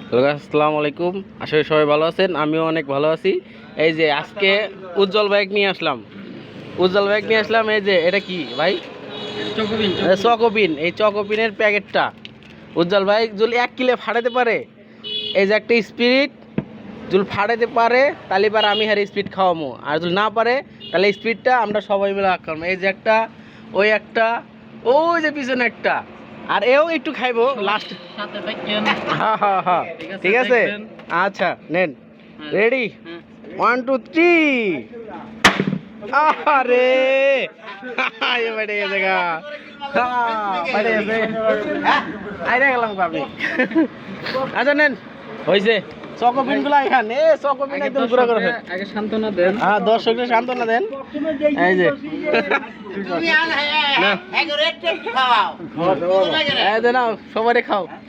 আসসালামু আলাইকুম। আশা করি সবাই ভালো আছেন, আমিও অনেক ভালো আছি। এই যে আজকে উজ্জ্বল বাইক নিয়ে আসলাম, এই যে এটা কি ভাই? চকোপিন। এই চকোপিনের প্যাকেটটা উজ্জ্বল ভাই যদি 1 কিলো ফাটাতে পারে, এই যে একটা স্পিরিট যদি ফাটাতে পারে তাহলে পারে আমি হারে স্পিড খাওয়ামো, আর যদি না পারে তাহলে স্পিডটা আমরা সবাই মিলে খাওয়াবো। এই যে একটা, ওই একটা, ওই যে পিছনে একটা, আর এও একটু খাইবো লাস্ট। হ্যাঁ হ্যাঁ হ্যাঁ, ঠিক আছে। আচ্ছা নেন, রেডি, 1 2 3। আরে ये बैठे गए जगह, हाँ बैठे गए, আইরে গেলাম ভাবি। আচ্ছা নেন, হইছে চকোপিন গুলা এখানে, চকোপিন একদম গুঁড়া করে ফেল। আগে সান্ত্বনা দেন। হ্যাঁ, দর্শককে সান্ত্বনা দেন। এই যে এই যে নাও, সবারই খাও।